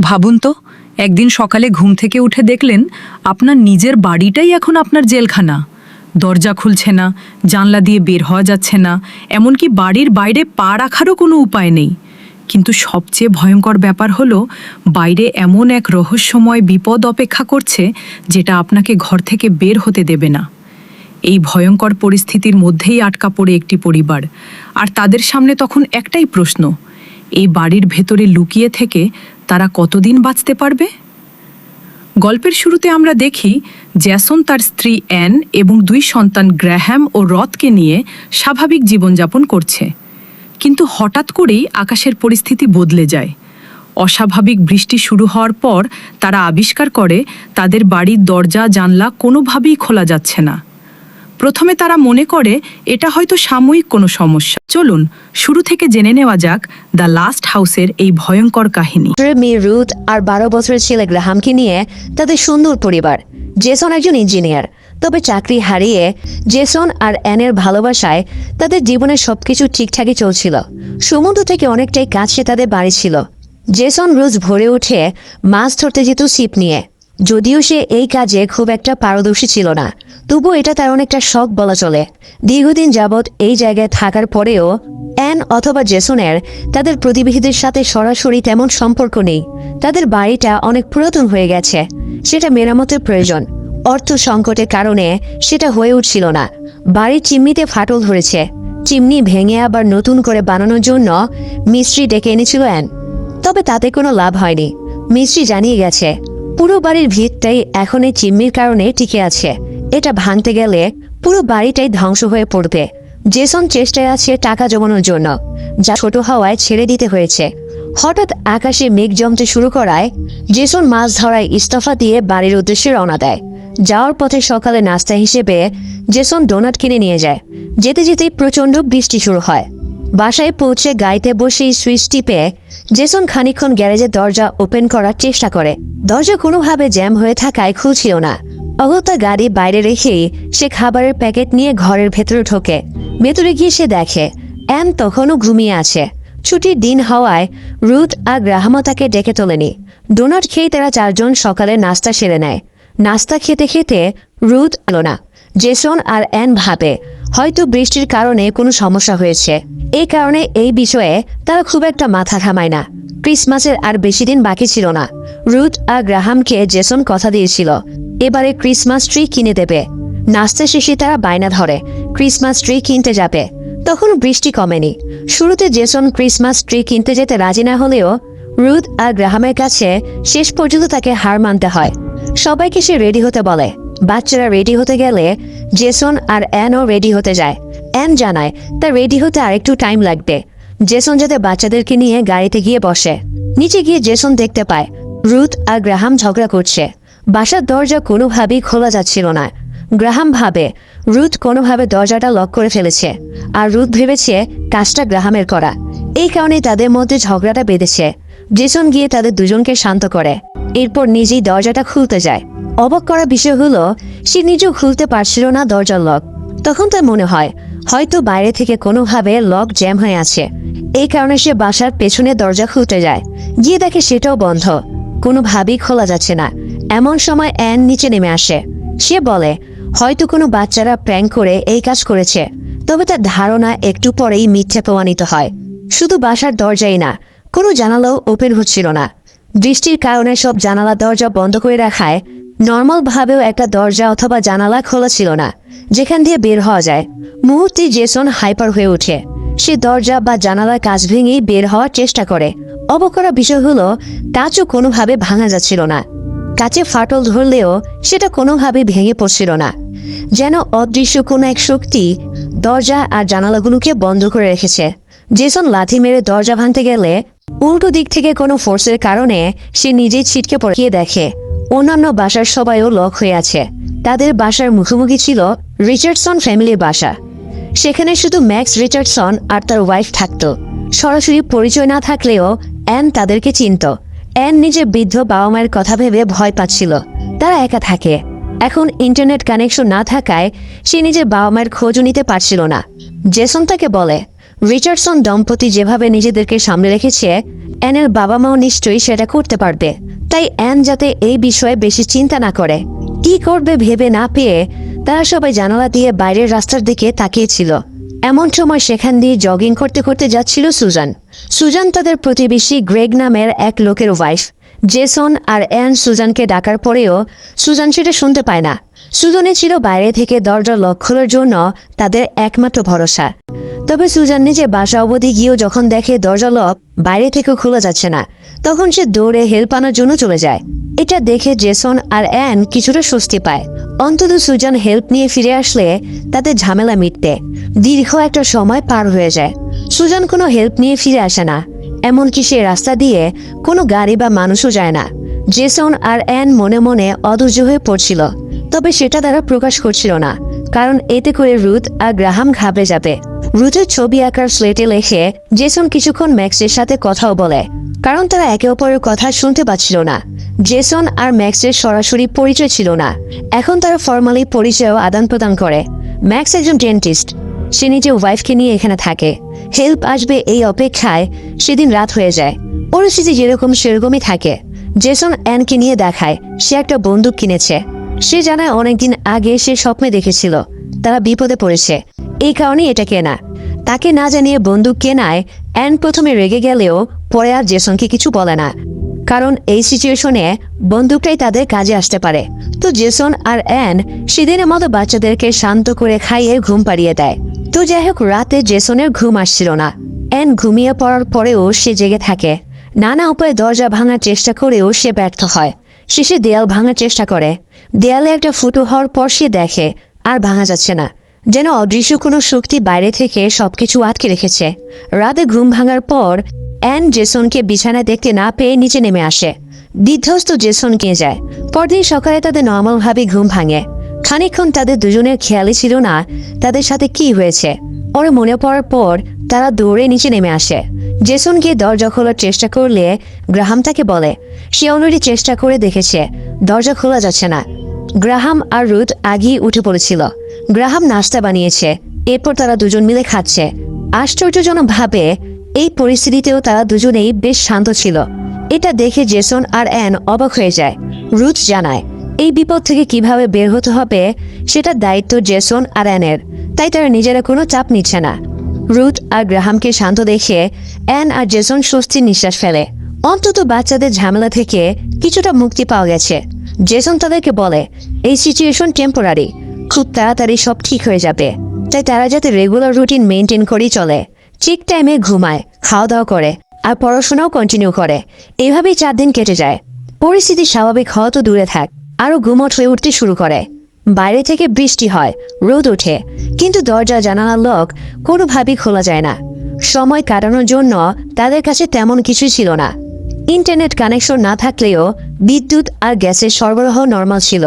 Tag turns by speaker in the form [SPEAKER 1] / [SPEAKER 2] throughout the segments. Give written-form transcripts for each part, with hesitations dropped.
[SPEAKER 1] ভাবুন তো, একদিন সকালে ঘুম থেকে উঠে দেখলেন আপনার নিজের বাড়িটাই এখন আপনার জেলখানা। দরজা খুলছে না, জানলা দিয়ে বের হওয়া যাচ্ছে না, এমনকি বাড়ির বাইরে পা রাখারও কোনো উপায় নেই। কিন্তু সবচেয়ে ভয়ঙ্কর ব্যাপার হলো, বাইরে এমন এক রহস্যময় বিপদ অপেক্ষা করছে যেটা আপনাকে ঘর থেকে বের হতে দেবে না। এই ভয়ঙ্কর পরিস্থিতির মধ্যেই আটকা পড়ে একটি পরিবার, আর তাদের সামনে তখন একটাই প্রশ্ন: এই বাড়ির ভেতরে লুকিয়ে থেকে তারা কতদিন বাঁচতে পারবে? গল্পের শুরুতে আমরা দেখি জ্যাসন তার স্ত্রী অ্যান এবং 2 সন্তান গ্র্যাহাম ও রথকে নিয়ে স্বাভাবিক জীবনযাপন করছে। কিন্তু হঠাৎ করেই আকাশের পরিস্থিতি বদলে যায়। অস্বাভাবিক বৃষ্টি শুরু হওয়ার পর তারা আবিষ্কার করে তাদের বাড়ির দরজা জানলা কোনোভাবেই খোলা যাচ্ছে না। প্রথমে তারা মনে করে এটা হয়তো সাময়িক কোনো সমস্যা। চলুন শুরু থেকে জেনে নেওয়া যাক দ্য লাস্ট হাউসের এই ভয়ঙ্কর কাহিনী।
[SPEAKER 2] মেয়ে রুথ আর 12 বছরের ছেলে গ্রাহামকে নিয়ে তাদের সুন্দর পরিবার। জেসন একজন ইঞ্জিনিয়ার, তবে চাকরি হারিয়ে জেসন আর অ্যানের ভালোবাসায় তাদের জীবনের সবকিছু ঠিকঠাকই চলছিল। সমুদ্র থেকে অনেকটাই কাছে তাদের বাড়ি ছিল। জেসন রোজ ভোরে উঠে মাছ ধরতে যেত ছিপ নিয়ে। যদিও সে এই কাজে খুব একটা পারদর্শী ছিল না, তবুও এটা তার অনেকটা শখ বলা চলে। দীর্ঘদিন যাবৎ এই জায়গায় থাকার পরেও অ্যান অথবা জেসনের তাদের প্রতিবেশীদের সাথে সরাসরি তেমন সম্পর্ক নেই। তাদের বাড়িটা অনেক পুরাতন হয়ে গেছে, সেটা মেরামতের প্রয়োজন। অর্থ সংকটের কারণে সেটা হয়ে উঠছিল না। বাড়ির চিমনিতে ফাটল ধরেছে। চিমনি ভেঙে আবার নতুন করে বানানোর জন্য মিস্ত্রি ডেকে এনেছিল অ্যান, তবে তাতে কোনো লাভ হয়নি। মিস্ত্রি জানিয়ে গেছে পুরো বাড়ির ভিতটাই এখন এই চিমনির কারণে টিকে আছে। এটা ভাঙতে গেলে পুরো বাড়িটাই ধ্বংস হয়ে পড়বে। জেসন চেষ্টায় আছে টাকা জমানোর জন্য, যা ছোট হওয়ায় ছেড়ে দিতে হয়েছে। হঠাৎ আকাশে মেঘ জমতে শুরু করায় জেসন মাছ ধরায় ইস্তফা দিয়ে বাড়ির উদ্দেশ্যে রওনা দেয়। যাওয়ার পথে সকালে নাস্তা হিসেবে জেসন ডোনাট কিনে নিয়ে যায়। যেতে যেতেই প্রচণ্ড বৃষ্টি শুরু হয়। বাসায় পৌঁছে গাড়িতে বসেই সুইচ টিপে জেসন খানিকক্ষণ গ্যারেজের দরজা ওপেন করার চেষ্টা করে। দরজা কোনোভাবে জ্যাম হয়ে থাকায় খুলছিল না। অগত্যা গাড়ি বাইরে রেখেই সে খাবারের প্যাকেট নিয়ে ঘরের ভেতরে ঢোকে। ভেতরে গিয়ে সে দেখে অ্যান তখনও ঘুমিয়ে আছে। ছুটির দিন হওয়ায় রুথ আর গ্রাহামও তাকে ডেকে তোলেনি। ডোনাট খেয়ে তারা 4 জন সকালে নাস্তা সেরে নেয়। নাস্তা খেতে খেতে রুথ এলো না। জেসন আর অ্যান ভাবে হয়তো বৃষ্টির কারণে কোনো সমস্যা হয়েছে। এই কারণে এই বিষয়ে তারা খুব একটা মাথা ঘামায় না। ক্রিসমাসের আর বেশি দিন বাকি ছিল না। রুথ আর গ্রাহামকে জেসন কথা দিয়েছিল এবারে ক্রিসমাস ট্রি কিনে দেবে। নাস্তা শেষে তারা বায়না ধরে ক্রিসমাস ট্রি কিনতে যাবে। তখন বৃষ্টি কমেনি। শুরুতে জেসন ক্রিসমাস ট্রি কিনতে যেতে রাজি না হলেও রুথ আর গ্রাহামের কাছে শেষ পর্যন্ত তাকে হার মানতে হয়। সবাইকে সে রেডি হতে বলে। বাচ্চারা রেডি হতে গেলে জেসন আর অ্যানও রেডি হতে যায়। অ্যান জানায় তার রেডি হতে আরেকটু টাইম লাগবে। জেসন যাতে বাচ্চাদেরকে নিয়ে গাড়িতে গিয়ে বসে। নিচে গিয়ে জেসন দেখতে পায় রুথ আর গ্রাহাম ঝগড়া করছে। বাসার দরজা কোনোভাবেই খোলা যাচ্ছিল না। গ্রাহাম ভাবে রুথ কোনোভাবে দরজাটা লক করে ফেলেছে, আর রুথ ভেবেছে কাজটা গ্রাহামের করা। এই কারণে তাদের মধ্যে ঝগড়াটা বেঁধেছে। জেসন গিয়ে তাদের দুজনকে শান্ত করে, এরপর নিজেই দরজাটা খুলতে যায়। অবাক করা বিষয় হলো সে নিজেও খুলতে পারছিল না দরজার লক। তখন তার মনে হয় হয়তো বাইরে থেকে কোনোভাবে লক জ্যাম হয়ে আছে। এই কারণে সে বাসার পেছনে দরজা খুলতে যায়। গিয়ে দেখে সেটাও বন্ধ, কোনোভাবেই খোলা যাচ্ছে না। এমন সময় অ্যান নিচে নেমে আসে। সে বলে হয়তো কোনো বাচ্চারা প্র্যাঙ্ক করে এই কাজ করেছে। তবে তার ধারণা একটু পরেই মিথ্যা প্রমাণিত হয়। শুধু বাসার দরজাই না, কোনো জানালাও ওপেন হচ্ছিল না। বৃষ্টির কারণে সব জানালা দরজা বন্ধ করে রাখায় নর্মাল ভাবেও একটা দরজা অথবা জানালা খোলা ছিল না যেখান দিয়ে বের হওয়া যায়। মুহূর্তে জেসন হাইপার হয়ে ওঠে। সে দরজা বা জানালার কাঁচ ভেঙেই বের হওয়ার চেষ্টা করে। অবাক করা বিষয় হলো কাঁচও কোনোভাবে ভাঙা যাচ্ছিল না। কাঁচে ফাটল ধরলেও সেটা কোনোভাবে ভেঙে পড়ছিল না। যেন অদৃশ্য কোনো এক শক্তি দরজা আর জানালাগুলোকে বন্ধ করে রেখেছে। জেসন লাথি মেরে দরজা ভাঙতে গেলে উল্টো দিক থেকে কোনো ফোর্সের কারণে সে নিজেই ছিটকে পড়ে দেখে অন্যান্য বাসার সবাইও লক হয়ে আছে। তাদের বাসার মুখোমুখি ছিল রিচার্ডসন ফ্যামিলির বাসা। সেখানে শুধু ম্যাক্স রিচার্ডসন আর তার ওয়াইফ থাকতো। সরাসরি পরিচয় না থাকলেও অ্যান তাদেরকে চিনত। অ্যান নিজের বৃদ্ধ বাবা মায়ের কথা ভেবে ভয় পাচ্ছিল। তারা একা থাকে। এখন ইন্টারনেট কানেকশন না থাকায় সে নিজের বাবা মায়ের খোঁজও নিতে পারছিল না। জেসন তাকে বলে রিচার্ডসন দম্পতি যেভাবে নিজেদেরকে সামলে রেখেছে, অ্যানের বাবা মাও নিশ্চয়ই সেটা করতে পারবে। তাই অ্যান যাতে এই বিষয়ে বেশি চিন্তা না করে, কি করবে ভেবে না পেয়ে তারা সবাই জানালা দিয়ে বাইরের রাস্তার দিকে তাকিয়েছিল। এমন সময় সেখান দিয়ে জগিং করতে করতে যাচ্ছিল সুজান। সুজান তাদের প্রতিবেশী গ্রেগ নামের এক লোকের ওয়াইফ। জেসন আর অ্যান সুজানকে ডাকার পরেও সুজান সেটা শুনতে পায় না। সুজানে ছিল বাইরে থেকে দরজা লক খোলার জন্য তাদের একমাত্র ভরসা। তবে সুজান নিজে বাসা অবধি গিয়েও যখন দেখে দরজা লক বাইরে থেকেও খোলা যাচ্ছে না, তখন সে দৌড়ে হেল্প আনার জন্য চলে যায়। এটা দেখে জেসন আর অ্যান কিছুটা স্বস্তি পায়। অন্তত সুজান হেল্প নিয়ে ফিরে আসলে তাদের ঝামেলা মিটতে। দীর্ঘ একটা সময় পার হয়ে যায়, সুজান কোনো হেল্প নিয়ে ফিরে আসে না। এমনকি সে রাস্তা দিয়ে কোনো গাড়ি বা মানুষও যায় না। জেসন আর অ্যান মনে মনে অধৈর্য হয়ে পড়ছিল, তবে সেটা তারা প্রকাশ করছিল না, কারণ এতে করে রুথ আর গ্রাহাম ঘাবড়ে যাবে। রুথের ছবি আঁকার স্লেটে লেখে জেসন কিছুক্ষণ ম্যাক্সের সাথে কথাও বলে, কারণ তারা একে অপরের কথা শুনতে পাচ্ছিল না। জেসন আর ম্যাক্সের সরাসরি পরিচয় ছিল না, এখন তারা ফর্মালি পরিচয়ও আদান প্রদান করে। ম্যাক্স একজন ডেন্টিস্ট, সে নিজের ওয়াইফকে নিয়ে এখানে থাকে। হেল্প আসবে এই অপেক্ষায় সেদিন রাত হয়ে যায়। পরিস্থিতি যেরকম সেরকমই থাকে। জেসন অ্যানকে নিয়ে দেখায় সে একটা বন্দুক কিনেছে। সে জানায় অনেকদিন আগে সে স্বপ্নে দেখেছিল তারা বিপদে পড়েছে, এই কারণে এটা কেনা। তাকে না জানিয়ে বন্দুক কেনায় অ্যান প্রথমে রেগে গেলেও পরে আর জেসনকে কিছু বলে না, কারণ এই সিচুয়েশনে বন্দুকটাই তাদের কাজে আসতে পারে। তো জেসন আর অ্যান সেদিনের মতো বাচ্চাদেরকে শান্ত করে খাইয়ে ঘুম পাড়িয়ে দেয়। তো যাই হোক, রাতে জেসনের ঘুম আসছিল না। অ্যান ঘুমিয়ে পড়ার পরেও সে জেগে থাকে। নানা উপায়ে দরজা ভাঙার চেষ্টা করেও সে ব্যর্থ হয়। শেষে দেয়াল ভাঙার চেষ্টা করে। দেয়ালে একটা ফুটো হওয়ার পর সে দেখে আর ভাঙা যাচ্ছে না, যেন অদৃশ্য কোনো শক্তি বাইরে থেকে সবকিছু আটকে রেখেছে। রাতে ঘুম ভাঙার পর অ্যান জেসনকে বিছানায় দেখতে না পেয়ে নিচে নেমে আসে। বিধ্বস্ত জেসন নিয়ে যায়। পরদিন সকালে তাদের নর্মালভাবে ঘুম ভাঙে। খানিকক্ষণ তাদের দুজনের খেয়ালই ছিল না তাদের সাথে কি হয়েছে। ওর মনে পড়ার পর তারা দৌড়ে নিচে নেমে আসে। জেসন গিয়ে দরজা খোলার চেষ্টা করলে গ্রাহাম তাকে বলে সে অলরেডি চেষ্টা করে দেখেছে, দরজা খোলা যাচ্ছে না। গ্রাহাম আর রুথ আগেই উঠে পড়েছিল। গ্রাহাম নাস্তা বানিয়েছে, এরপর তারা দুজন মিলে খাচ্ছে। আশ্চর্যজনকভাবে এই পরিস্থিতিতেও তারা দুজনেই বেশ শান্ত ছিল। এটা দেখে জেসন আর অ্যান অবাক হয়ে যায়। রুথ জানায় এই বিপদ থেকে কিভাবে বের হতে হবে সেটা দায়িত্ব জেসন আর অ্যানের, তাই তারা নিজেরা কোনো চাপ নিচ্ছে না। রুথ আর গ্রাহামকে শান্ত দেখে অ্যান আর জেসন স্বস্তির নিঃশ্বাস ফেলে। অন্তত বাচ্চাদের ঝামেলা থেকে কিছুটা মুক্তি পাওয়া গেছে। জেসন তাদেরকে বলে এই সিচুয়েশন টেম্পোরারি, খুব তাড়াতাড়ি সব ঠিক হয়ে যাবে। তাই তারা যাতে রেগুলার রুটিন মেনটেন করেই চলে, ঠিক টাইমে ঘুমায়, খাওয়া দাওয়া করে আর পড়াশোনাও কন্টিনিউ করে। এইভাবেই 4 দিন কেটে যায়। পরিস্থিতি স্বাভাবিক হওয়া তো দূরে থাক, আরও গুমট হয়ে উঠতে শুরু করে। বাইরে থেকে বৃষ্টি হয়, রোদ ওঠে, কিন্তু দরজা জানালার লক কোনোভাবেই খোলা যায় না। সময় কাটানোর জন্য তাদের কাছে তেমন কিছুই ছিল না। ইন্টারনেট কানেকশন না থাকলেও বিদ্যুৎ আর গ্যাসের সরবরাহ নর্মাল ছিল,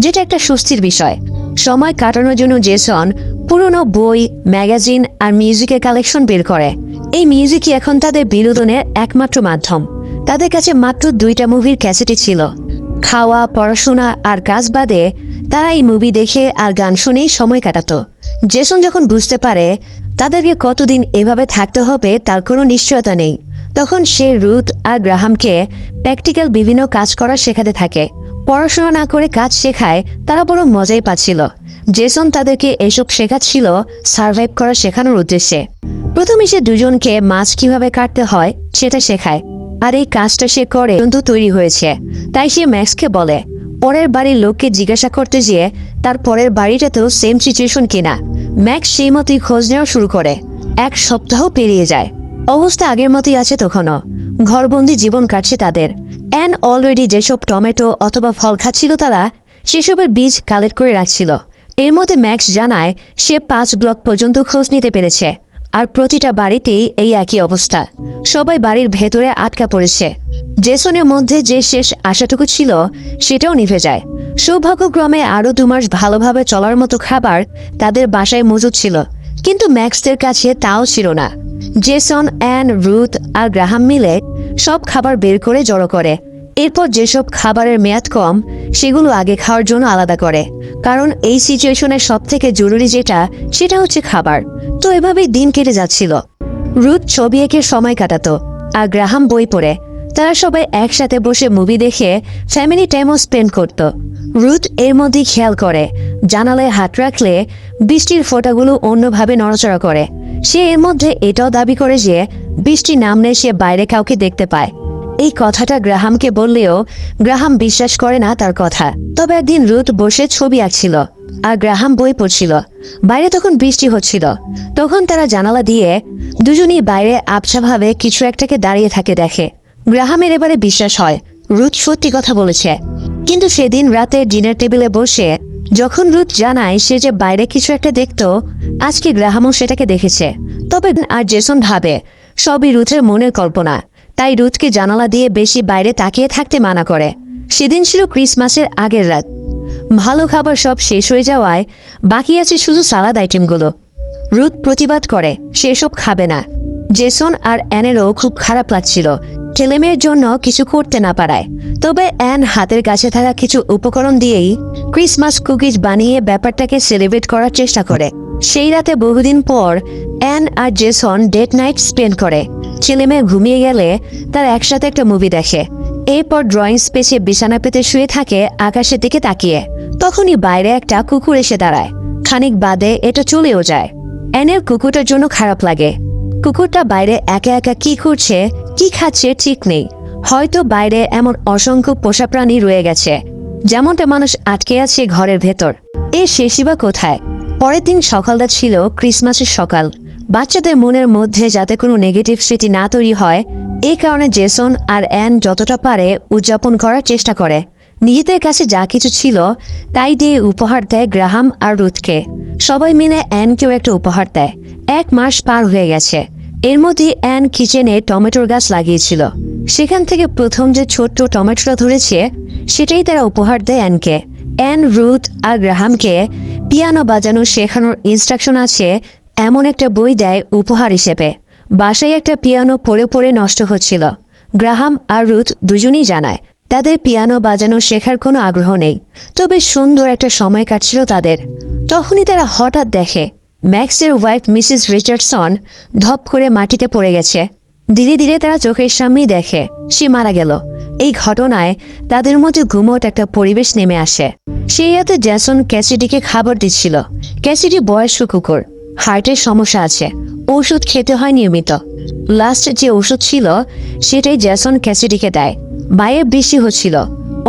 [SPEAKER 2] যেটা একটা স্বস্তির বিষয়। সময় কাটানোর জন্য জেসন পুরনো বই, ম্যাগাজিন আর মিউজিকের কালেকশন বের করে। এই মিউজিকই এখন তাদের বিনোদনের একমাত্র মাধ্যম। তাদের কাছে মাত্র 2টা মুভির ক্যাসেটই ছিল। খাওয়া, পড়াশোনা আর কাজ বাদে তারা এই মুভি দেখে আর গান শুনেই সময় কাটাতো। জেসন যখন বুঝতে পারে তাদেরকে কতদিন এভাবে থাকতে হবে তার কোনো নিশ্চয়তা নেই, তখন সে রুথ আর গ্রাহামকে প্র্যাকটিক্যাল বিভিন্ন কাজ করা শেখাতে থাকে। পড়াশোনা না করে কাজ শেখায় তারা বড় মজাই পাচ্ছিল। জেসন তাদেরকে এসব শেখাচ্ছিল সার্ভাইভ করা শেখানোর উদ্দেশ্যে। প্রথমে সে দুজনকে মাছ কিভাবে কাটতে হয় সেটা শেখায়, আর এই কাজটা সে করে কিন্তু তৈরি হয়েছে। তাই সে ম্যাক্সকে বলে পরের বাড়ির লোককে জিজ্ঞাসা করতে গিয়ে তার পরের বাড়িটাতেও সেম সিচুয়েশন কিনা। ম্যাক্স সেই মতোই খোঁজ নেওয়া শুরু করে। 1 সপ্তাহ পেরিয়ে যায়, অবস্থা আগের মতোই আছে। তখনও ঘরবন্দি জীবন কাটছে তাদের। অ্যান অলরেডি যেসব টমেটো অথবা ফল খাচ্ছিল তারা সেসবের বীজ কালেক্ট করে রাখছিল। এর মধ্যে ম্যাক্স জানায় সে 5 ব্লক পর্যন্ত খোঁজ নিতে পেরেছে, আর প্রতিটা বাড়িতেই এই একই অবস্থা। সবাই বাড়ির ভেতরে আটকা পড়েছে। জেসনের মধ্যে যে শেষ আশাটুকু ছিল সেটাও নিভে যায়। সৌভাগ্যক্রমে আরও 2 মাস ভালোভাবে চলার মতো খাবার তাদের বাসায় মজুদ ছিল, কিন্তু ম্যাক্সদের কাছে তাও ছিল না। জেসন, অ্যান, রুথ আর গ্রাহাম মিলে সব খাবার বের করে জড়ো করে। এরপর যেসব খাবারের মেয়াদ কম সেগুলো আগে খাওয়ার জন্য আলাদা করে, কারণ এই সিচুয়েশনের সব থেকে জরুরি যেটা সেটা হচ্ছে খাবার। তো এভাবেই দিন কেটে যাচ্ছিল। রুথ ছবি এঁকে সময় কাটাতো আর গ্রাহাম বই পড়ে। তারা সবাই একসাথে বসে মুভি দেখে ফ্যামিলি টাইমও স্পেন্ড করত। রুথ এর মধ্যেই খেয়াল করে জানালায় হাত রাখলে বৃষ্টির ফোঁটাগুলো অন্যভাবে নড়াচড়া করে। সে এর মধ্যে এটাও দাবি করে যে বৃষ্টি নামলে সে বাইরে কাউকে দেখতে পায়। এই কথাটা গ্রাহামকে বললেও গ্রাহাম বিশ্বাস করে না তার কথা। তবে একদিন রুথ বসে ছবি আঁকছিল আর গ্রাহাম বই পড়ছিল। বাইরে তখন বৃষ্টি হচ্ছিল। তখন তারা জানালা দিয়ে দুজনই বাইরে আবছাভাবে কিছু একটাকে দাঁড়িয়ে থাকে দেখে। গ্রাহামের এবারে বিশ্বাস হয় রুথ সত্যি কথা বলেছে। কিন্তু সেদিন রাতে ডিনার টেবিলে বসে যখন রুথ জানায় সে যে বাইরে কিছু একটা দেখত, আজকে গ্রাহামও সেটাকে দেখেছে। তবে আর জেসন ভাবে সবই রুথের মনের কল্পনা, তাই রুথকে জানালা দিয়ে বেশি বাইরে তাকিয়ে থাকতে মানা করে। সেদিন ছিল ক্রিসমাসের আগের রাত। ভালো খাবার সব শেষ হয়ে যাওয়ায় বাকি আছে শুধু সালাদ আইটেমগুলো। রুথ প্রতিবাদ করে সে সব খাবে না। জেসন আর অ্যানেরও খুব খারাপ লাগছিল ছেলেমেয়ের জন্য কিছু করতে না পারায়। তবে অ্যান হাতের কাছে থাকা কিছু উপকরণ দিয়েই ক্রিসমাস কুকিজ বানিয়ে ব্যাপারটাকে সেলিব্রেট করার চেষ্টা করে। সেই রাতে বহুদিন পর অ্যান আর জেসন ডেট নাইট স্পেন্ড করে। ছেলেমেয়ে ঘুমিয়ে গেলে তারা একসাথে একটা মুভি দেখে। এরপর ড্রয়িং স্পেসে বিছানা পেতে শুয়ে থাকে আকাশের দিকে তাকিয়ে। তখনই বাইরে একটা কুকুর এসে দাঁড়ায়। খানিক বাদে এটা চলেও যায়। অ্যানের কুকুরটার জন্য খারাপ লাগে। কুকুরটা বাইরে একা একা কি করছে কি খাচ্ছে ঠিক নেই। হয়তো বাইরে এমন অসংখ্য পোষা প্রাণী রয়ে গেছে, যেমনটা মানুষ আটকে আছে ঘরের ভেতর। এর শেষই বা কোথায়? পরের দিন সকালটা ছিল ক্রিসমাসের সকাল। বাচ্চাদের মনের মধ্যে যাতে কোনো নেগেটিভ স্মৃতি না তৈরি হয় এই কারণে জেসন আর অ্যান যতটা পারে উদযাপন করার চেষ্টা করে। নিজেদের কাছে যা কিছু ছিল তাই দিয়ে উপহার দেয় গ্রাহাম আর রুথকে। সবাই মিলে অ্যানকেও একটা উপহার দেয়। 1 মাস পার হয়ে গেছে। এর মধ্যে অ্যান কিচেনে টমেটোর গাছ লাগিয়েছিল। সেখান থেকে প্রথম যে ছোট্ট টমেটোটা ধরেছে সেটাই তারা উপহার দেয় অ্যানকে। অ্যান রুথ আর গ্রাহামকে পিয়ানো বাজানো শেখানোর ইনস্ট্রাকশন আছে এমন একটা বই দেয় উপহার হিসেবে। বাসায় একটা পিয়ানো পড়ে পড়ে নষ্ট হচ্ছিল। গ্রাহাম আর রুথ দুজনেই জানায় তাদের পিয়ানো বাজানো শেখার কোনো আগ্রহ নেই। তবে সুন্দর একটা সময় কাটছিল তাদের। তখনই তারা হঠাৎ দেখে ম্যাক্সের ওয়াইফ মিসেস রিচার্ডসন ধপ করে মাটিতে পড়ে গেছে। ধীরে ধীরে তারা চোখের সামনেই দেখে সে মারা গেল। এই ঘটনায় তাদের মধ্যে ঘুমট একটা পরিবেশ নেমে আসে। সেই রাতে জেসন ক্যাসিডিকে খাবার দিচ্ছিল। ক্যাসিডি বয়স্ক কুকুর, হার্টের সমস্যা আছে, ওষুধ খেতে হয় নিয়মিত। লাস্ট যে ওষুধ ছিল সেটাই জেসন ক্যাসিডিকে দেয়। বাইরে বৃষ্টি হচ্ছিল।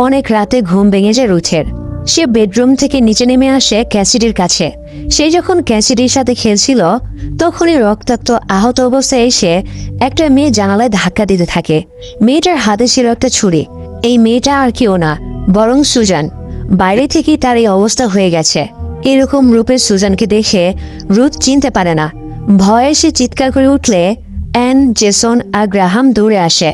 [SPEAKER 2] অনেক রাতে ঘুম ভেঙে যায় রুথের। সে বেডরুম থেকে নিচে নেমে আসে ক্যাসিডির কাছে। সে যখন ক্যাসিডির সাথে খেলছিল তখনই রক্তাক্ত আহত অবস্থায় এসে একটা মেয়ে জানালায় ধাক্কা দিতে থাকে। মেয়েটার হাতে ছিল একটা ছুরি। এই মেয়েটা আর কেউ না বরং সুজান। বাইরে থেকেই তার এই অবস্থা হয়ে গেছে। এরকম রূপের সুজানকে দেখে রুথ চিনতে পারে না। ভয়ে সে চিৎকার করে উঠলে অ্যান, জেসন আর গ্রাহাম দৌড়ে আসে।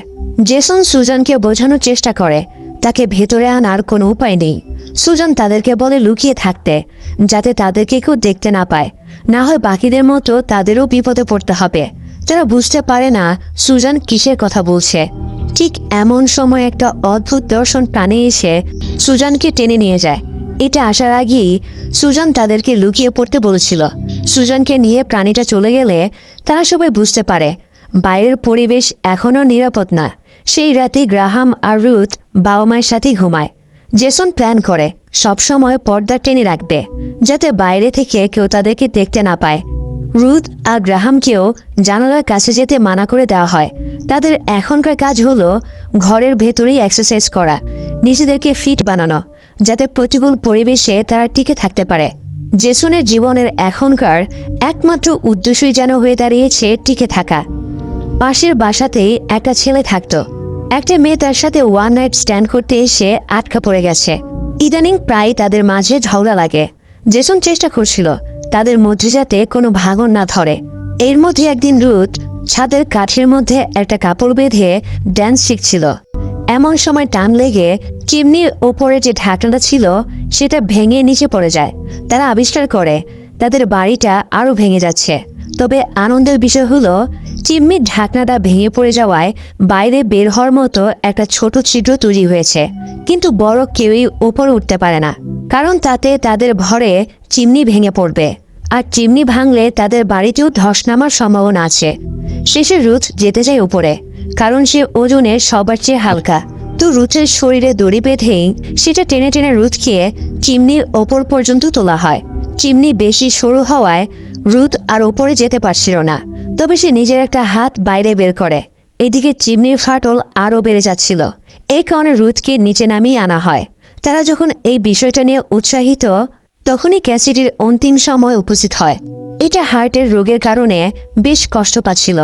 [SPEAKER 2] জেসন সুজানকে বোঝানোর চেষ্টা করে তাকে ভেতরে আনার কোনো উপায় নেই। সুজান তাদেরকে বলে লুকিয়ে থাকতে, যাতে তাদেরকে কেউ দেখতে না পায়, না হয় বাকিদের মতো তাদেরও বিপদে পড়তে হবে। তারা বুঝতে পারে না সুজান কিসের কথা বলছে। ঠিক এমন সময় একটা অদ্ভুত দর্শন প্রাণে এসে সুজানকে টেনে নিয়ে যায়। এটা আসার আগেই সুজান তাদেরকে লুকিয়ে পড়তে বলেছিল। সুজানকে নিয়ে প্রাণীটা চলে গেলে তারা সবাই বুঝতে পারে বাইরের পরিবেশ এখনও নিরাপদ না। সেই রাতে গ্রাহাম আর রুথ বাবা মায়ের সাথে ঘুমায়। জেসন প্ল্যান করে সবসময় পর্দা টেনে রাখবে যাতে বাইরে থেকে কেউ তাদেরকে দেখতে না পায়। রুথ আর গ্রাহামকেও জানালার কাছে যেতে মানা করে দেওয়া হয়। তাদের এখনকার কাজ হলো ঘরের ভেতরেই এক্সারসাইজ করা, নিজেদেরকে ফিট বানানো, যাতে প্রতিকূল পরিবেশে তারা টিকে থাকতে পারে। জেসনের জীবনের এখনকার একমাত্র উদ্দেশ্যই যেন হয়ে দাঁড়িয়েছে টিকে থাকা। পাশের বাসাতেই একটা ছেলে থাকতো। একটা মেয়ে তার সাথে ওয়ান নাইট স্ট্যান্ড করতে এসে আটকা পড়ে গেছে। ইদানিং প্রায় তাদের মাঝে ঝগড়া লাগে। জেসন চেষ্টা করছিল তাদের মধ্যে যাতে কোনো ভাঙন না ধরে। এর মধ্যে একদিন রুথ ছাদের কাঠের মধ্যে একটা কাপড় বেঁধে ড্যান্স শিখছিল। এমন সময় টান লেগে চিমনির ওপরে যে ঢাকনাটা ছিল সেটা ভেঙে নিচে পড়ে যায়। তারা আবিষ্কার করে তাদের বাড়িটা আরো ভেঙে যাচ্ছে। তবে আনন্দের বিষয় হলো চিমনির ঢাকনাটা ভেঙে পড়ে যাওয়ায় বাইরে বের হওয়ার মতো একটা ছোট ছিদ্র তৈরি হয়েছে। কিন্তু বড় কেউই ওপরে উঠতে পারে না, কারণ তাতে তাদের ভরে চিমনি ভেঙে পড়বে। আর চিমনি ভাঙলে তাদের বাড়িতেও ধস নামার সম্ভাবনা আছে। শেষে রুথ যেতে যায় উপরে, কারণ সে ওজনে সবার চেয়ে হালকা। তো রুথের শরীরে দড়ি বেঁধেই সেটা টেনে টেনে রুথকে চিমনির ওপর পর্যন্ত তোলা হয়। চিমনি বেশি সরু হওয়ায় রুথ আর ওপরে যেতে পারছিল না। তবে সে নিজের একটা হাত বাইরে বের করে। এদিকে চিমনির ফাটল আরও বেড়ে যাচ্ছিল। এই কারণে রুথকে নিচে নামিয়ে আনা হয়। তারা যখন এই বিষয়টা নিয়ে উৎসাহিত, তখনই ক্যাসিডির অন্তিম সময় উপস্থিত হয়। এটা হার্টের রোগের কারণে বেশ কষ্ট পাচ্ছিল।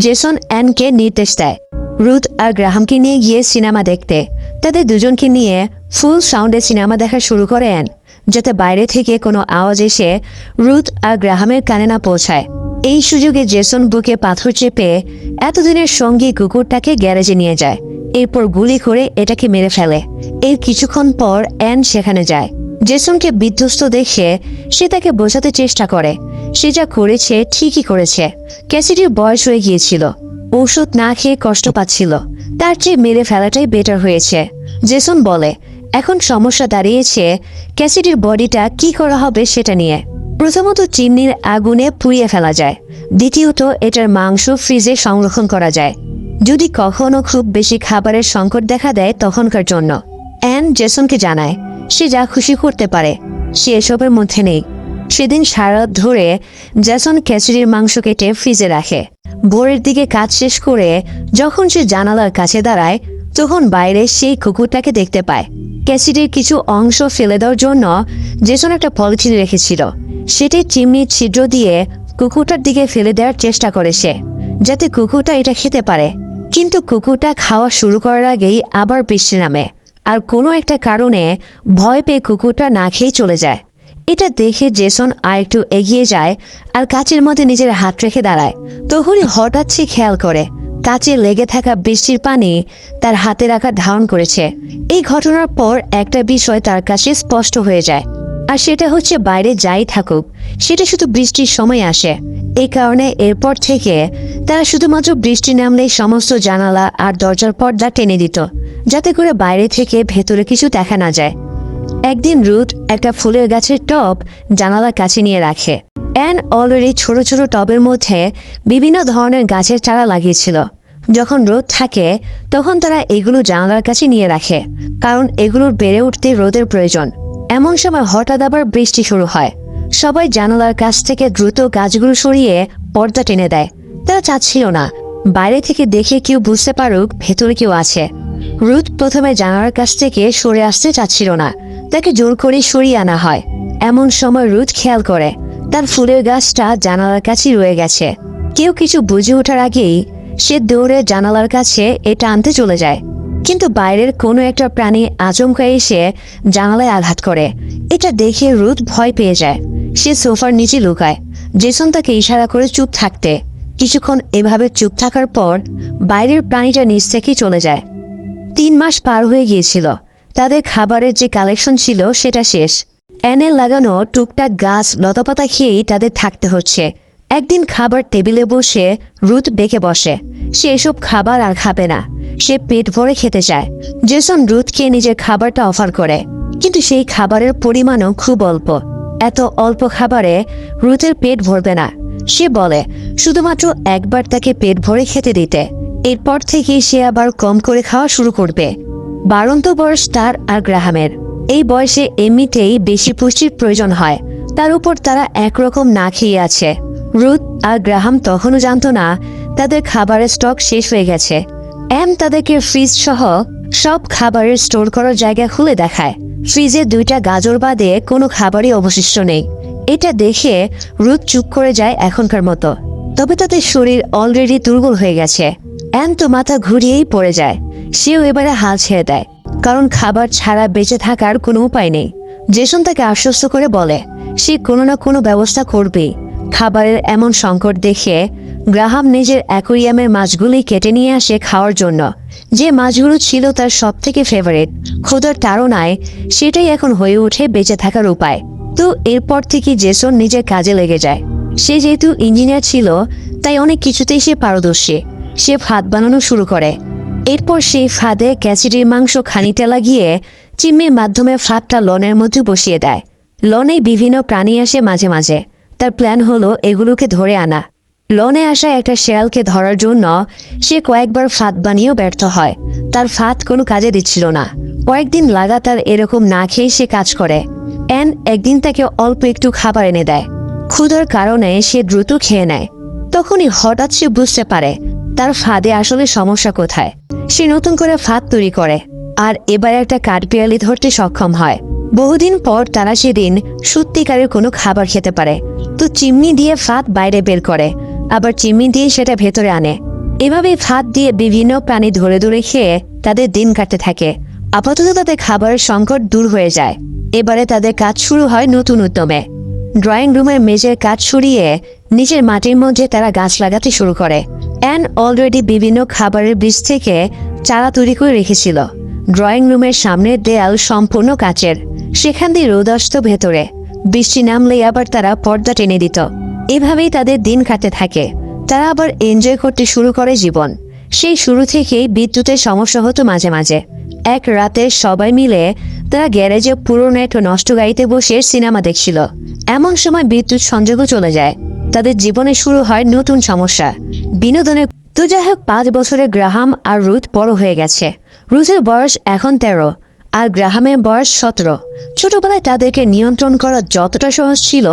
[SPEAKER 2] জেসন অ্যানকে নির্দেশ দেয় রুথ আর গ্রাহামকে নিয়ে গিয়ে সিনেমা দেখতে। তাদের দুজনকে নিয়ে ফুল সাউন্ডে সিনেমা দেখা শুরু করে অ্যান, যাতে বাইরে থেকে কোনো আওয়াজ এসে রুথ আর গ্রাহামের কানে না পৌঁছায়। এই সুযোগে জেসন বুকে পাথর চেপে এতদিনের সঙ্গী কুকুরটাকে গ্যারেজে নিয়ে যায়। এরপর গুলি করে এটাকে মেরে ফেলে। এর কিছুক্ষণ পর অ্যান সেখানে যায়। জেসনকে বিধ্বস্ত দেখে সে তাকে বোঝাতে চেষ্টা করে সে যা করেছে ঠিকই করেছে। ক্যাসিডির বয়স হয়ে গিয়েছিল, ঔষধ না খেয়ে কষ্ট পাচ্ছিল, তার চেয়ে মেরে ফেলাটাই বেটার হয়েছে। জেসন বলে এখন সমস্যা দাঁড়িয়েছে ক্যাসিডির বডিটা কি করা হবে সেটা নিয়ে। প্রথমত চিমনির আগুনে পুড়িয়ে ফেলা যায়, দ্বিতীয়ত এটার মাংস ফ্রিজে সংরক্ষণ করা যায় যদি কখনো খুব বেশি খাবারের সংকট দেখা দেয় তখনকার জন্য। অ্যান জেসনকে জানায় সে যা খুশি করতে পারে, সে এসবের মধ্যে নেই। সেদিন সারা রাত ধরে জেসন ক্যাসিডির মাংস কেটে ফ্রিজে রাখে। ভোরের দিকে কাজ শেষ করে যখন সে জানালার কাছে দাঁড়ায়, তখন বাইরে সেই কুকুরটাকে দেখতে পায়। ক্যাসিডির কিছু অংশ ফেলে দেওয়ার জন্য জেসন একটা পলিথিন রেখেছিল, সেটি চিমনির ছিদ্র দিয়ে কুকুরটার দিকে ফেলে দেওয়ার চেষ্টা করে সে, যাতে কুকুরটা এটা খেতে পারে। কিন্তু কুকুরটা খাওয়া শুরু করার আগেই আবার বৃষ্টি নামে, আর কোনো একটা কারণে ভয় পেয়ে কুকুরটা না খেয়ে চলে যায়। এটা দেখে জেসন আর একটু এগিয়ে যায় আর কাচের মধ্যে নিজের হাত রেখে দাঁড়ায়। তখনই হঠাৎ সে খেয়াল করে কাচে লেগে থাকা বৃষ্টির পানি তার হাতে রাখা ধারণ করেছে। এই ঘটনার পর একটা বিষয় তার কাছে স্পষ্ট হয়ে যায়, আর সেটা হচ্ছে বাইরে যাই থাকুক সেটা শুধু বৃষ্টির সময় আসে। এই কারণে এরপর থেকে তারা শুধুমাত্র বৃষ্টি নামলেই সমস্ত জানালা আর দরজার পর্দা টেনে দিত, যাতে করে বাইরে থেকে ভেতরে কিছু দেখা না যায়। একদিন রুথ একটা ফুলের গাছের টব জানালার কাছে নিয়ে রাখে। অ্যান অলরেডি ছোট ছোট টবের মধ্যে বিভিন্ন ধরনের গাছের চারা লাগিয়েছিল। যখন রোদ থাকে তখন তারা এগুলো জানালার কাছে নিয়ে রাখে, কারণ এগুলোর বেড়ে উঠতে রোদের প্রয়োজন। এমন সময় হঠাৎ আবার বৃষ্টি শুরু হয়। সবাই জানালার কাছ থেকে দ্রুত গাছগুলো সরিয়ে পর্দা টেনে দেয়। তারা চাচ্ছিল না বাইরে থেকে দেখে কেউ বুঝতে পারুক ভেতরে কেউ আছে। রুথ প্রথমে জানালার কাছ থেকে সরে আসতে চাচ্ছিল না, তাকে জোর করে সরিয়ে আনা হয়। এমন সময় রুথ খেয়াল করে তার ফুলের গাছটা জানালার কাছেই রয়ে গেছে। কেউ কিছু বুঝে ওঠার আগেই সে দৌড়ে জানালার কাছে এটা আনতে চলে যায়, কিন্তু বাইরের কোনো একটা প্রাণী আচমকা এসে জানালায় আঘাত করে। এটা দেখে রুথ ভয় পেয়ে যায়। সে সোফার নিচে লুকায়। জেসন তাকে ইশারা করে চুপ থাকতে। কিছুক্ষণ এভাবে চুপ থাকার পর বাইরের প্রাণীটা নিচ থেকেই চলে যায়। 3 মাস পার হয়ে গিয়েছিল। তাদের খাবারের যে কালেকশন ছিল সেটা শেষ। অ্যানের লাগানো টুকটাক গাছ লতাপাতা খেয়েই তাদের থাকতে হচ্ছে। একদিন খাবার টেবিলে বসে রুথ বেঁকে বসে। সে এসব খাবার আর খাবে না, সে পেট ভরে খেতে চায়। জেসন রুথকে নিজের খাবারটা অফার করে, কিন্তু সেই খাবারের পরিমাণও খুব অল্প। এত অল্প খাবারে রুথের পেট ভরবে না। সে বলে শুধুমাত্র একবার তাকে পেট ভরে খেতে দিতে, এরপর থেকে সে আবার কম করে খাওয়া শুরু করবে। বাড়ন্ত বয়স তার আর গ্রাহামের। এই বয়সে এমনিতেই বেশি পুষ্টির প্রয়োজন হয়, তার উপর তারা একরকম না খেয়ে আছে। রুথ আর গ্রাহাম তখনও জানতো না তাদের খাবারের স্টক শেষ হয়ে গেছে। অ্যান তাদেরকে ফ্রিজ সহ সব খাবারের স্টোর করার জায়গা খুলে দেখায়। ফ্রিজে 2টা গাজর বাদে কোনো খাবারই অবশিষ্ট নেই। এটা দেখে রুথ চুপ করে যায় এখনকার মতো। তবে তাদের শরীর অলরেডি দুর্বল হয়ে গেছে। অ্যান তো মাথা ঘুরিয়েই পড়ে যায়। সেও এবারে হাল ছেড়ে দেয়, কারণ খাবার ছাড়া বেঁচে থাকার কোনো উপায় নেই। জেসন তাকে আশ্বস্ত করে বলে সে কোনো না কোনো ব্যবস্থা করবেই। খাবারের এমন সংকট দেখে গ্রাহাম নিজের অ্যাকোয়ারিয়ামের মাছগুলি কেটে নিয়ে আসে খাওয়ার জন্য। যে মাছগুলো ছিল তার সবথেকে ফেভারিট। ক্ষুধার তাড়নায় সেটাই এখন হয়ে ওঠে বেঁচে থাকার উপায়। তো এরপর থেকে জেসন নিজের কাজে লেগে যায়। সে যেহেতু ইঞ্জিনিয়ার ছিল তাই অনেক কিছুতেই সে পারদর্শী। সে ফাঁদ বানানো শুরু করে। এরপর সেই ফাঁদে ক্যাসিডির মাংস খানিটা লাগিয়ে চিমনির মাধ্যমে ফাঁদটা লনের মধ্যে বসিয়ে দেয়। লনে বিভিন্ন প্রাণী আসে মাঝে মাঝে। তার প্ল্যান হলো এগুলোকে ধরে আনা। লনে আসা একটা শেয়ালকে ধরার জন্য সে কয়েকবার ফাঁদ বানিয়েও ব্যর্থ হয়। তার ফাঁদ কোনো কাজে দিচ্ছিল না। কয়েকদিন লাগাতার এরকম না খেয়ে সে কাজ করে। অ্যান একদিন তাকে অল্প একটু খাবার এনে দেয়। ক্ষুধার কারণে সে দ্রুত খেয়ে নেয়। তখনই হঠাৎ সে বুঝতে পারে তার ফাঁদে আসলে সমস্যা কোথায়। সে নতুন করে ফাঁদ তৈরি করে আর এবার একটা কাঠবিড়ালি ধরতে সক্ষম হয়। বহুদিন পর তারা সেদিন সত্যিকারের কোনো খাবার খেতে পারে। তো চিমনি দিয়ে ফাঁদ বাইরে বের করে, আবার চিমনি দিয়ে সেটা ভেতরে আনে। এভাবে ফাঁদ দিয়ে বিভিন্ন প্রাণী ধরে ধরে খেয়ে তাদের দিন কাটতে থাকে। আপাতত তাদের খাবারের সংকট দূর হয়ে যায়। এবারে তাদের কাজ শুরু হয় নতুন উদ্যমে। ড্রয়িং রুমের মেঝের কাজ সরিয়ে নিচের মাটির মধ্যে তারা গাছ লাগাতে শুরু করে। অ্যান অলরেডি বিভিন্ন খাবারের বীজ থেকে চারা তৈরি করে রেখেছিল। ড্রয়িং রুমের সামনের দেয়াল সম্পূর্ণ কাচের, সেখান দিয়ে রোদ আসত ভেতরে। বৃষ্টি নামলে আবার তারা পর্দা টেনে দিত। এভাবেই তাদের দিন কাটতে থাকে। তারা আবার এনজয় করতে শুরু করে জীবন। সেই শুরু থেকেই বিদ্যুতের সমস্যা হতো মাঝে মাঝে। এক রাতে সবাই মিলে তারা গ্যারেজে পুরনো একটা নষ্ট গাড়িতে বসে সিনেমা দেখছিল। এমন সময় বিদ্যুৎ সংযোগও চলে যায়। তাদের জীবনে শুরু হয় নতুন সমস্যা, বিনোদনের। তো যাই হোক, 5 বছরের গ্রাহাম আর রুথ বড় হয়ে গেছে। রুথের বয়স এখন 13 আর গ্রাহামের বয়স 17। ছোটবেলায় তাদেরকে নিয়ন্ত্রণ করা যতটা সহজ ছিল,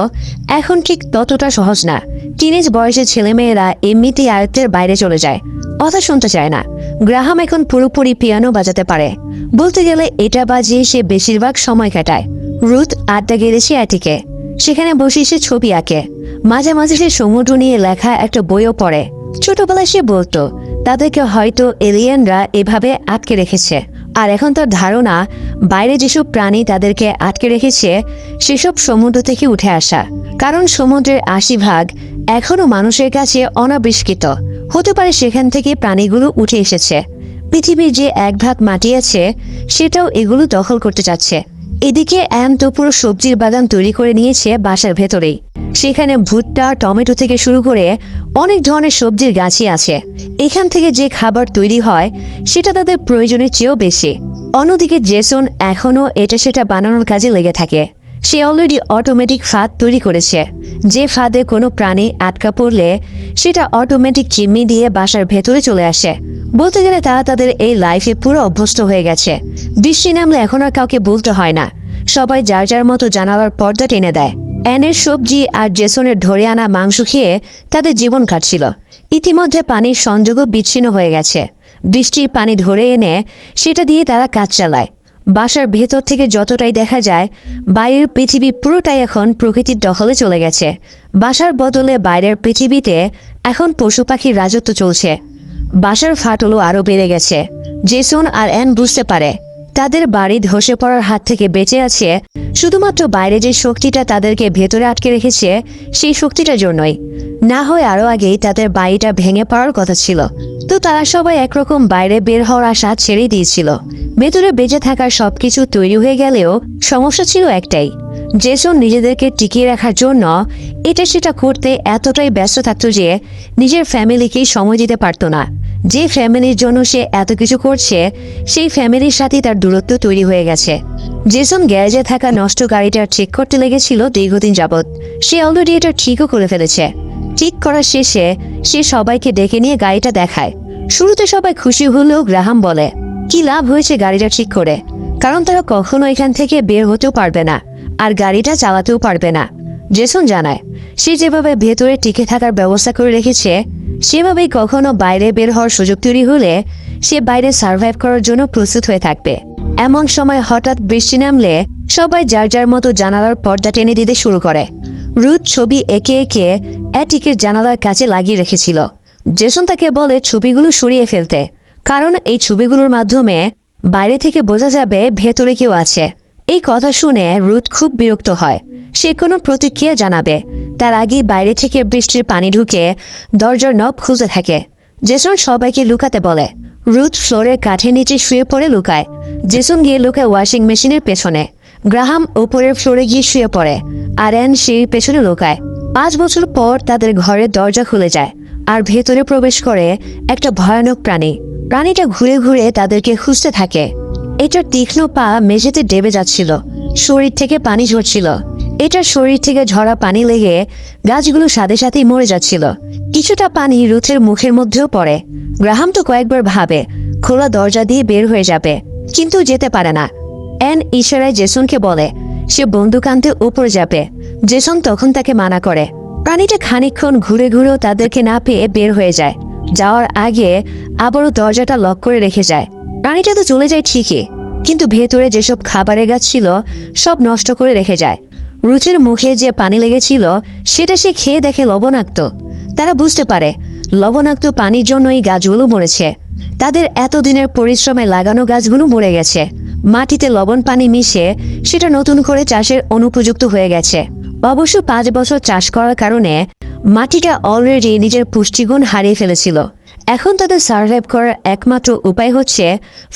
[SPEAKER 2] এখন ঠিক ততটা সহজ না। টিনেজ বয়সের ছেলেমেয়েরা এমনিতেই আয়ত্তের বাইরে চলে যায়, কথা শুনতে চায় না। গ্রাহাম এখন পুরোপুরি পিয়ানো বাজাতে পারে। বলতে গেলে এটা বাজিয়ে সে বেশিরভাগ সময় কাটায়। রুথ আড্ডা গেড়েছে অ্যাটিকে, সেখানে বসে সে ছবি আঁকে। মাঝে মাঝে সে সমুদ্র নিয়ে লেখা একটা বইও পড়ে। ছোটবেলায় সে বলতো তাদেরকে হয়তো এলিয়েনরা এভাবে আটকে রেখেছে। আর এখন তার ধারণা বাইরে যেসব প্রাণী তাদেরকে আটকে রেখেছে সেসব সমুদ্র থেকে উঠে আসা। কারণ সমুদ্রের 80% এখনো মানুষের কাছে অনাবিষ্কৃত। হতে পারে সেখান থেকে প্রাণীগুলো উঠে এসেছে। পৃথিবীর যে 1 ভাগ মাটি আছে সেটাও এগুলো দখল করতে চাচ্ছে। এদিকে অ্যান তো পুরো সবজির বাগান তৈরি করে নিয়েছে বাসার ভেতরেই। সেখানে ভুট্টা, টমেটো থেকে শুরু করে অনেক ধরনের সবজির গাছই আছে। এখান থেকে যে খাবার তৈরি হয় সেটা তাদের প্রয়োজনের চেয়েও বেশি। অন্যদিকে জেসন এখনও এটা সেটা বানানোর কাজে লেগে থাকে। সে অলরেডি অটোমেটিক ফাঁদ তৈরি করেছে। যে ফাঁদে কোনো প্রাণী আটকা পড়লে সেটা অটোমেটিক চিমনি দিয়ে বাসার ভেতরে চলে আসে। বলতে গেলে তারা তাদের এই লাইফে পুরো অভ্যস্ত হয়ে গেছে। বৃষ্টি নামলে এখন আর কাউকে বলতে হয় না, সবাই যার যার মতো জানালার পর্দা টেনে দেয়। অ্যানের সবজি আর জেসনের ধরে আনা মাংস খেয়ে তাদের জীবন কাটছিল। ইতিমধ্যে পানির সংযোগও বিচ্ছিন্ন হয়ে গেছে। বৃষ্টির পানি ধরে এনে সেটা দিয়ে তারা কাজ চালায়। বাসার ভেতর থেকে যতটাই দেখা যায় বাইরের পৃথিবী পুরোটাই এখন প্রকৃতির দখলে চলে গেছে। বাসার বদলে বাইরের পৃথিবীতে এখন পশু পাখির রাজত্ব চলছে। বাসার ফাটলও আরো বেড়ে গেছে। জেসন আর অ্যান বুঝতে পারে তাদের বাড়ি ধসে পড়ার হাত থেকে বেঁচে আছে শুধুমাত্র বাইরে যে শক্তিটা তাদেরকে ভেতরে আটকে রেখেছে সেই শক্তিটার জন্যই। না হয় আরো আগেই তাদের বাড়িটা ভেঙে পড়ার কথা ছিল। তো তারা সবাই একরকম বাইরে বের হওয়ার আশা ছেড়েই দিয়েছিল। ভেতরে বেঁচে থাকার সবকিছু তৈরি হয়ে গেলেও সমস্যা ছিল একটাই, জেসন নিজেদেরকে টিকিয়ে রাখার জন্য এটা সেটা করতে এতটাই ব্যস্ত থাকতো যে নিজের ফ্যামিলিকেই সময় দিতে পারতো না। যে ফ্যামিলির জন্য সে এত কিছু করছে সেই ফ্যামিলির সাথে তার দূরত্ব তৈরি হয়ে গেছে। জেসন গ্যারেজে থাকা নষ্ট গাড়িটা ঠিক করতে লেগেছিল দীর্ঘদিন যাবৎ। সে অলরেডি এটা ঠিকও করে ফেলেছে। ঠিক করার শেষে সে সবাইকে ডেকে নিয়ে গাড়িটা দেখায়। শুরুতে সবাই খুশি হলেও গ্রাহাম বলে কি লাভ হয়েছে গাড়িটা ঠিক করে, কারণ তারা কখনো এখান থেকে বের হতেও পারবে না আর গাড়িটা চালাতেও পারবে না। জেসন জানায় সে যেভাবে ভেতরে টিকে থাকার ব্যবস্থা করে রেখেছে সেভাবেই কখনো বাইরে বের হওয়ার সুযোগ তৈরি হলে সে বাইরে সার্ভাইভ করার জন্য প্রস্তুত হয়ে থাকবে। এমন সময় হঠাৎ বৃষ্টি নামলে সবাই যার যার মতো জানালার পর্দা টেনে দিতে শুরু করে। রুথ ছবি এঁকে এঁকে অ্যাটিকের জানালার কাছে লাগিয়ে রেখেছিল। জেসন তাকে বলে ছবিগুলো সরিয়ে ফেলতে, কারণ এই ছবিগুলোর মাধ্যমে বাইরে থেকে বোঝা যাবে ভেতরে কেউ আছে। এই কথা শুনে রুথ খুব বিরক্ত হয়। সে কোনো প্রতিক্রিয়া জানাবে তার আগেই বাইরে থেকে বৃষ্টির পানি ঢুকে দরজার নব খুঁজে থাকে। জেসন সবাইকে লুকাতে বলে। রুথ ফ্লোরের কাঠের নিচে শুয়ে পড়ে লুকায়। জেসন গিয়ে লুকায় ওয়াশিং মেশিনের পেছনে। গ্রাহাম উপরের ফ্লোরে গিয়ে শুয়ে পড়ে আর অ্যান সেই পেছনে লুকায়। 5 বছর পর তাদের ঘরের দরজা খুলে যায় আর ভেতরে প্রবেশ করে একটা ভয়ানক প্রাণী। প্রাণীটা ঘুরে ঘুরে তাদেরকে খুঁজতে থাকে। এটার তীক্ষ্ণ পা মেঝেতে ডেবে যাচ্ছিল, শরীর থেকে পানি ঝরছিল। এটার শরীর থেকে ঝরা পানি লেগে গাছগুলো সাথে সাথেই মরে যাচ্ছিল। কিছুটা পানি রুথের মুখের মধ্যেও পড়ে। গ্রাহাম তো কয়েকবার ভাবে খোলা দরজা দিয়ে বের হয়ে যাবে, কিন্তু যেতে পারে না। অ্যান ইশারায় জেসনকে বলে সে বন্দুক আনতে উপরে যাবে। জেসন তখন তাকে মানা করে। প্রাণীটা খানিকক্ষণ ঘুরে ঘুরেও তাদেরকে না পেয়ে বের হয়ে যায়। যাওয়ার আগে আবারও দরজাটা লক করে রেখে যায়। প্রাণীটা তো চলে যায় ঠিকই, কিন্তু ভেতরে যেসব খাবারের গাছ ছিল সব নষ্ট করে রেখে যায়। রুথের মুখে যে পানি লেগেছিল সেটা সে খেয়ে দেখে লবণাক্ত। তারা বুঝতে পারে লবণাক্ত পানির জন্যই গাছগুলো মরেছে। তাদের এতদিনের পরিশ্রমে লাগানো গাছগুলো মরে গেছে। মাটিতে লবণ পানি মিশে সেটা নতুন করে চাষের অনুপযুক্ত হয়ে গেছে। অবশ্য 5 বছর চাষ করার কারণে মাটিটা অলরেডি নিজের পুষ্টিগুণ হারিয়ে ফেলেছিল। এখন তাদের সার্ভাইভ করার একমাত্র উপায় হচ্ছে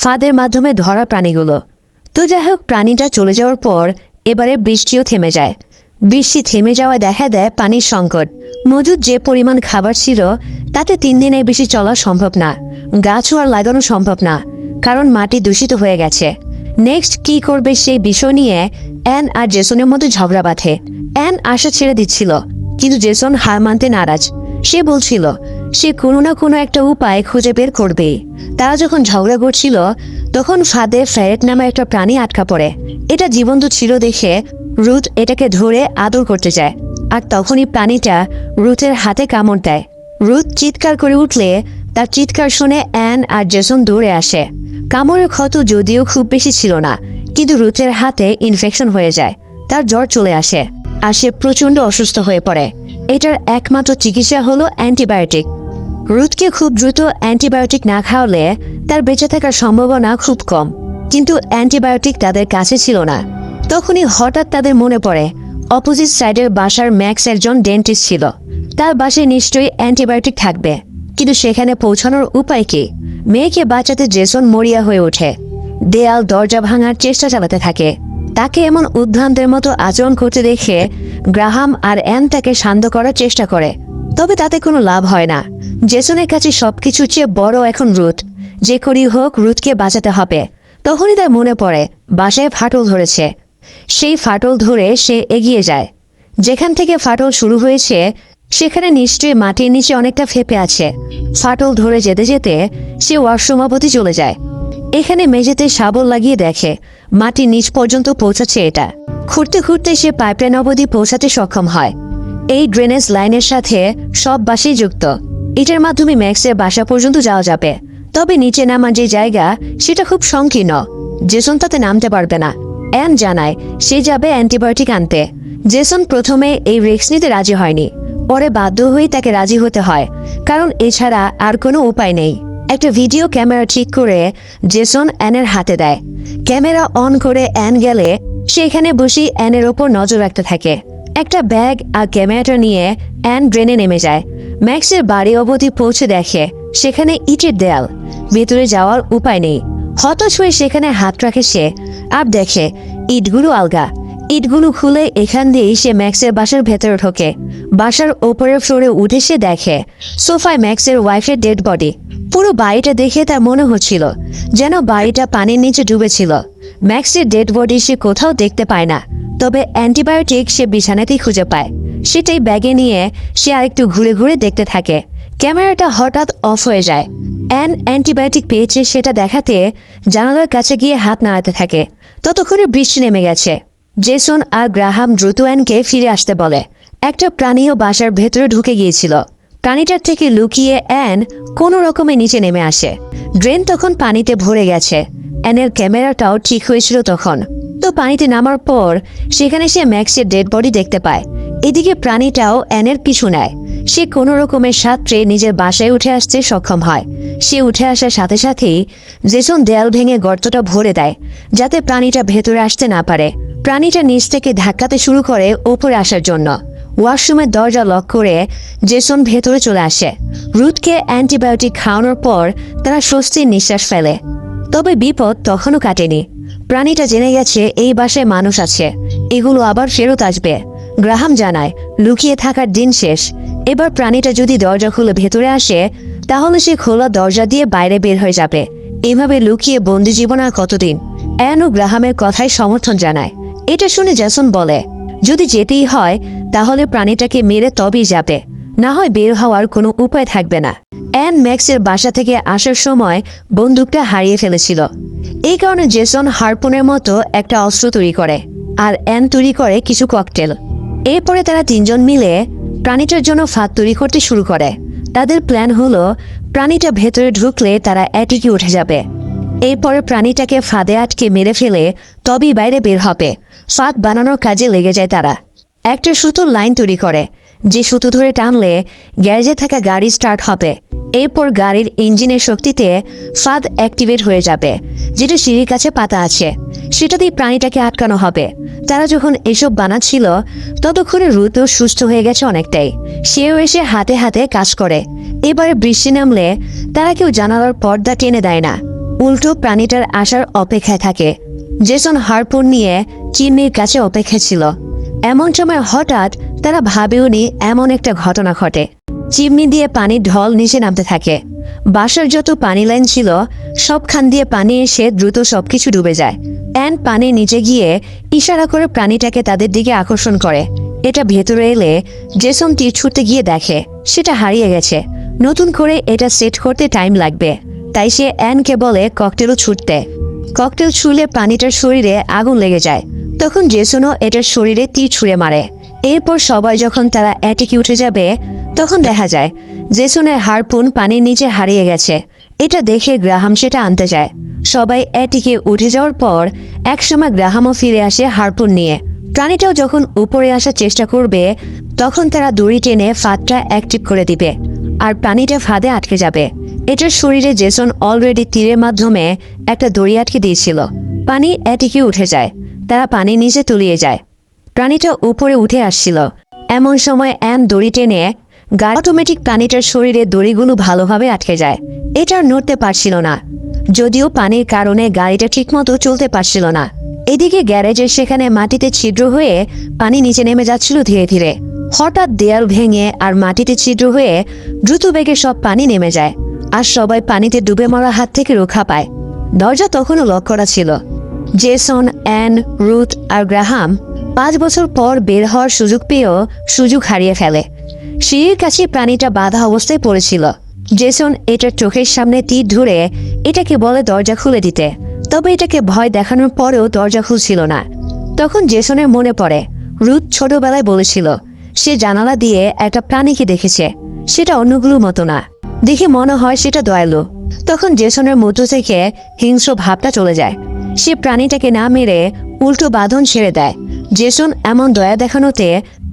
[SPEAKER 2] ফাঁদের মাধ্যমে ধরা প্রাণীগুলো। তো যাই হোক, প্রাণীটা চলে যাওয়ার পর এবারে বৃষ্টিও থেমে যায়। বৃষ্টি থেমে যাওয়ায় দেখা দেয় পানির সংকট। মজুদ যে পরিমাণ খাবার ছিল তাতে 3 দিনের বেশি চলা সম্ভব না। গাছও আর লাগানো সম্ভব না, কারণ মাটি দূষিত হয়ে গেছে। নেক্সট কি করবে সেই বিষয় নিয়ে অ্যান আর জেসনের মধ্যে ঝগড়া বাঁধে। অ্যান আশা ছেড়ে দিচ্ছিল, কিন্তু জেসন হার মানতে নারাজ। সে বলছিল সে কোনো না কোনো একটা উপায় খুঁজে বের করবে। তারা যখন ঝগড়া করছিল তখন ফাঁদে ফেরেট নামে একটা প্রাণী আটকা পড়ে। এটা জীবন্ত ছিল দেখে রুথ এটাকে ধরে আদর করতে যায়, আর তখনই প্রাণীটা রুথের হাতে কামড় দেয়। রুথ চিৎকার করে উঠলে তার চিৎকার শুনে অ্যান আর জেসন দৌড়ে আসে। কামড়ের ক্ষত যদিও খুব বেশি ছিল না, কিন্তু রুথের হাতে ইনফেকশন হয়ে যায়। তার জ্বর চলে আসে আর সে প্রচণ্ড অসুস্থ হয়ে পড়ে। এটার একমাত্র চিকিৎসা হলো অ্যান্টিবায়োটিক। রুথকে খুব দ্রুত অ্যান্টিবায়োটিক না খাওয়ালে তার বেঁচে থাকার সম্ভাবনা খুব কম, কিন্তু অ্যান্টিবায়োটিক তাদের কাছে ছিল না। তখনই হঠাৎ তাদের মনে পড়ে অপোজিট সাইডের বাসার ম্যাক্স একজন ডেন্টিস্ট ছিল। তার বাসায় নিশ্চয়ই অ্যান্টিবায়োটিক থাকবে, কিন্তু সেখানে পৌঁছানোর উপায় কি? মেয়েকে বাঁচাতে জেসন মরিয়া হয়ে ওঠে। দেয়াল দরজা ভাঙার চেষ্টা চালাতে থাকে। তাকে এমন উদ্ভ্রান্তের মতো আচরণ করতে দেখে গ্রাহাম আর অ্যান তাকে শান্ত করার চেষ্টা করে, তবে তাতে কোনো লাভ হয় না। জেসনের কাছে সবকিছুর চেয়ে বড় এখন রুথ। যে করেই হোক রুথকে বাঁচাতে হবে। তখনই তার মনে পড়ে বাসায় ফাটল ধরেছে। সেই ফাটল ধরে সে এগিয়ে যায়। যেখান থেকে ফাটল শুরু হয়েছে সেখানে নিশ্চয়ই মাটির নিচে অনেকটা ফেপে আছে। ফাটল ধরে যেতে যেতে সে ওয়াশরুম অবধি চলে যায়। এখানে মেঝেতে শাবল লাগিয়ে দেখে মাটির নিচ পর্যন্ত পৌঁছাচ্ছে এটা। খুঁড়তে খুঁড়তে সে পাইপলাইন অবধি পৌঁছাতে সক্ষম হয়। এই ড্রেনেজ লাইনের সাথে সব বাসই যুক্ত। এটার মাধ্যমে ম্যাক্সের বাসা পর্যন্ত যাওয়া যাবে, তবে নিচে নামার যে জায়গা সেটা খুব সংকীর্ণ। জেসন তাতে নামতে পারবে না। অ্যান জানায় সে যাবে অ্যান্টিবায়োটিক আনতে। জেসন প্রথমে এই রিস্ক নিতে রাজি হয়নি, পরে বাধ্য হয়ে তাকে রাজি হতে হয়, কারণ এছাড়া আর কোনো উপায় নেই। একটা ভিডিও ক্যামেরা ঠিক করে জেসন অ্যানের হাতে দেয়। ক্যামেরা অন করে অ্যান গেলে সেখানে বসে অ্যানের ওপর নজর রাখতে থাকে। একটা ব্যাগ আর ক্যামেরাটা নিয়ে অ্যান ড্রেনে নেমে যায়। ম্যাক্সের বাড়ি অবধি পৌঁছে দেখে সেখানে ইটের দেয়াল, ভেতরে যাওয়ার উপায় নেই। হতাশ হয়ে সেখানে হাত রাখে সে, আর দেখে ইটগুলো আলগা। ইটগুলো খুলে এখান দিয়েই সে ম্যাক্সের বাসার ভেতরে ঢোকে। বাসার ওপরের ফ্লোরে উঠে সে দেখে সোফায় ম্যাক্সের ওয়াইফের ডেড বডি। পুরো বাড়িটা দেখে তার মনে হচ্ছিল যেন বাড়িটা পানির নিচে ডুবেছিল। ম্যাক্সের ডেড বডি সে কোথাও দেখতে পায় না, তবে অ্যান্টিবায়োটিক সে বিছানাতেই খুঁজে পায়। সেটাই ব্যাগে নিয়ে সে আরেকটু ঘুরে ঘুরে দেখতে থাকে। ক্যামেরাটা হঠাৎ অফ হয়ে যায়। অ্যান অ্যান্টিবায়োটিক পেয়েছে সেটা দেখাতে জানালার কাছে গিয়ে হাত নাড়াতে থাকে। ততক্ষণে বৃষ্টি নেমে গেছে। জেসন আর গ্রাহাম দ্রুত অ্যানকে ফিরে আসতে বলে। একটা প্রাণীও বাসার ভেতরে ঢুকে গিয়েছিল। প্রাণীটার থেকে লুকিয়ে অ্যান কোনো রকমে নিচে নেমে আসে। ড্রেন তখন পানিতে ভরে গেছে। অ্যানের ক্যামেরাটাও ঠিক হয়েছিল তখন। তো পানিতে নামার পর সেখানে সে ম্যাক্সের ডেড বডি দেখতে পায়। এদিকে প্রাণীটাও অ্যানের পিছু নেয়। সে কোনো রকমের সাঁতরে নিজের বাসায় উঠে আসতে সক্ষম হয়। সে উঠে আসার সাথে সাথেই জেসন দেয়াল ভেঙে গর্তটা ভরে দেয়, যাতে প্রাণীটা ভেতরে আসতে না পারে। প্রাণীটা নিচ থেকে ধাক্কাতে শুরু করে ওপরে আসার জন্য। ওয়াশরুমের দরজা লক করে জেসন ভেতরে চলে আসে। রুথকে অ্যান্টিবায়োটিক খাওয়ানোর পর তারা স্বস্তির নিঃশ্বাস ফেলে। তবে বিপদ তখনও কাটেনি। প্রাণীটা জেনে গেছে এই বাসায় মানুষ আছে, এগুলো আবার ফেরত আসবে। গ্রাহাম জানায় লুকিয়ে থাকার দিন শেষ। এবার প্রাণীটা যদি দরজা খুলে ভেতরে আসে তাহলে সে খোলা দরজা দিয়ে বাইরে বের হয়ে যাবে। এভাবে লুকিয়ে বন্দি জীবন আর কতদিন? অ্যান ও গ্রাহামের কথায় সমর্থন জানায়। এটা শুনে জেসন বলে যদি যেতেই হয় তাহলে প্রাণীটাকে মেরে তবেই যাবে, না হয় বের হওয়ার কোনো উপায় থাকবে না। অ্যান ম্যাক্সের বাসা থেকে আসার সময় বন্দুকটা হারিয়ে ফেলেছিল। এই কারণে জেসন হারপুনের মতো একটা অস্ত্র তৈরি করে, আর অ্যান তৈরি করে কিছু ককটেল। এরপরে তারা তিনজন মিলে প্রাণীটার জন্য ফাঁদ তৈরি করতে শুরু করে। তাদের প্ল্যান হলো প্রাণীটা ভেতরে ঢুকলে তারা অ্যাটিকে উঠে যাবে। এরপরে প্রাণীটাকে ফাঁদে আটকে মেরে ফেলে তবেই বাইরে বের হবে। ফাঁদ বানানোর কাজে লেগে যায় তারা। একটা সুতোর লাইন তৈরি করে, যে সুতো ধরে টানলে গ্যারেজে থাকা গাড়ি স্টার্ট হবে। এরপর গাড়ির ইঞ্জিনের শক্তিতে ফাঁদ অ্যাক্টিভেট হয়ে যাবে, যেটা সিঁড়ির কাছে পাতা আছে, সেটাতেই প্রাণীটাকে আটকানো হবে। তারা যখন এসব বানাচ্ছিল ততক্ষণে রুতও সুস্থ হয়ে গেছে অনেকটাই। সেও এসে হাতে হাতে কাজ করে। এবারে বৃষ্টি নামলে তারা কেউ জানালার পর্দা টেনে দেয় না, উল্টো প্রাণীটার আসার অপেক্ষায় থাকে। জেসন হারপুন নিয়ে চিমনির কাছে অপেক্ষা ছিল। এমন সময় হঠাৎ তারা ভাবেওনি এমন একটা ঘটনা ঘটে। চিমনি দিয়ে পানির ঢল নিচে নামতে থাকে। বাসার যত পানি লাইন ছিল সবখান দিয়ে পানি এসে দ্রুত সবকিছু ডুবে যায়। অ্যান পানির নিচে গিয়ে ইশারা করে প্রাণীটাকে তাদের দিকে আকর্ষণ করে। এটা ভেতরে এলে জেসন তীর ছুটতে গিয়ে দেখে সেটা হারিয়ে গেছে। নতুন করে এটা সেট করতে টাইম লাগবে, তাই সে অ্যানকে বলে ককটেলও ছুটতে। ককটেল ছুঁড়লে প্রাণীটার শরীরে আগুন লেগে যায়। তখন জেসনও এটার শরীরে তীর ছুঁড়ে মারে। এরপর সবাই যখন তারা অ্যাটিকে উঠে যাবে তখন দেখা যায় জেসনের হারপুন পানির নিচে হারিয়ে গেছে। এটা দেখে গ্রাহাম সেটা আনতে যায়। সবাই অ্যাটিকে উঠে যাওয়ার পর একসময় গ্রাহামও ফিরে আসে হারপুন নিয়ে। প্রাণীটাও যখন উপরে আসার চেষ্টা করবে তখন তারা দড়ি টেনে ফাঁদটা অ্যাক্টিভ করে দিবে, আর প্রাণীটা ফাঁদে আটকে যাবে। এটার শরীরে জেসন অলরেডি তীরের মাধ্যমে একটা দড়ি আটকে দিয়েছিল। পানি অ্যাটিকে উঠে যায়, তারা পানির নিচে তলিয়ে যায়। প্রাণীটা উপরে উঠে আসছিল। এমন সময় অ্যান দড়ি টেনে অটোমেটিক প্রাণীটার শরীরে দড়িগুলো ভালোভাবে আটকে যায়। এটা আর নড়তে পারছিল না, যদিও পানির কারণে গাড়িটা ঠিকমতো চলতে পারছিল না। এদিকে গ্যারেজের সেখানে মাটিতে ছিদ্র হয়ে পানি নিচে নেমে যাচ্ছিল ধীরে ধীরে। হঠাৎ দেয়াল ভেঙে আর মাটিতে ছিদ্র হয়ে দ্রুত বেগে সব পানি নেমে যায়, আর সবাই পানিতে ডুবে মরার হাত থেকে রক্ষা পায়। দরজা তখনও লক করা ছিল। জেসন, অ্যান, রুথ আর গ্রাহাম 5 বছর পর বের হওয়ার সুযোগ পেয়েও সুযোগ হারিয়ে ফেলে। সিঁড়ির কাছে প্রাণীটা বাধা অবস্থায় পড়েছিল। জেসন এটার চোখের সামনে তীর ধরে এটাকে বলে দরজা খুলে দিতে, তবে এটাকে ভয় দেখানোর পরেও দরজা খুলছিল না। তখন জেসনের মনে পড়ে রুথ ছোটবেলায় বলেছিল সে জানালা দিয়ে একটা প্রাণীকে দেখেছে, সেটা অন্যগুলোর মতো না, দেখে মনে হয় সেটা দয়ালু। তখন জেসনের মধ্য থেকে হিংস্র ভাবটা চলে যায়। সে প্রাণীটাকে না মেরে উল্টো বাঁধন ছেড়ে দেয়। জেসন এমন দয়া দেখানোতে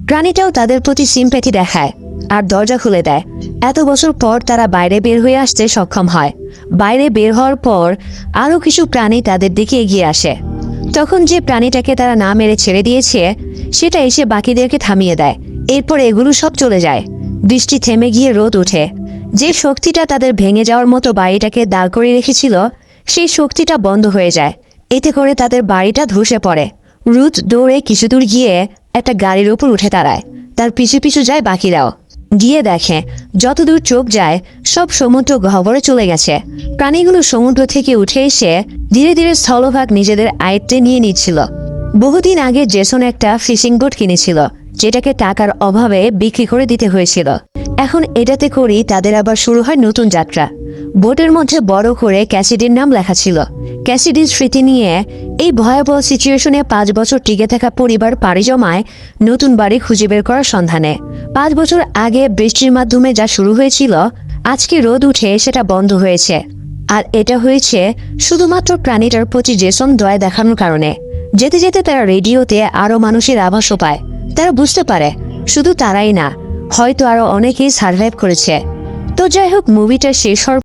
[SPEAKER 2] প্রাণীটাও তাদের প্রতি সিম্প্যাথি দেখায় আর দরজা খুলে দেয়। এত বছর পর তারা বাইরে বের হয়ে আসতে সক্ষম হয়। বাইরে বের হওয়ার পর আরও কিছু প্রাণী তাদের দিকে এগিয়ে আসে। তখন যে প্রাণীটাকে তারা না মেরে ছেড়ে দিয়েছে সেটা এসে বাকিদেরকে থামিয়ে দেয়। এরপর এগুলো সব চলে যায়। বৃষ্টি থেমে গিয়ে রোদ ওঠে। যে শক্তিটা তাদের ভেঙে যাওয়ার মতো বাড়িটাকে দাঁড় করিয়ে রেখেছিল সেই শক্তিটা বন্ধ হয়ে যায়। এতে করে তাদের বাড়িটা ধসে পড়ে। রুথ দৌড়ে কিছু দূর গিয়ে একটা গাড়ির উপর উঠে দাঁড়ায়। তার পিছু পিছু যায় বাকিরাও। গিয়ে দেখে যতদূর চোখ যায় সব সমুদ্র গহ্বরে চলে গেছে। প্রাণীগুলো সমুদ্র থেকে উঠে এসে ধীরে ধীরে স্থলভাগ নিজেদের আয়ত্তে নিয়ে নিচ্ছিল। বহুদিন আগে জেসন একটা ফিশিং বোট কিনেছিল, যেটাকে টাকার অভাবে বিক্রি করে দিতে হয়েছিল। এখন এটাতে করেই তাদের আবার শুরু হয় নতুন যাত্রা। বোটের মধ্যে বড় করে ক্যাসিডির নাম লেখা ছিল। ক্যাসিডির স্মৃতি নিয়ে এই ভয়াবহ সিচুয়েশনে 5 বছর টিকে থাকা পরিবার পাড়ি জমায় নতুন বাড়ি খুঁজে বের করার সন্ধানে। 5 বছর আগে বৃষ্টির মাধ্যমে যা শুরু হয়েছিল আজকে রোদ উঠে সেটা বন্ধ হয়েছে। আর এটা হয়েছে শুধুমাত্র প্রাণীটার প্রতি জেসন দয়া দেখানোর কারণে। যেতে যেতে তারা রেডিওতে আরো মানুষের আভাসও পায়। তারা বুঝতে পারে শুধু তারাই না, হয়তো আরো অনেকেই সার্ভাইভ করেছে। তো যাই হোক, মুভিটা শেষ হওয়ার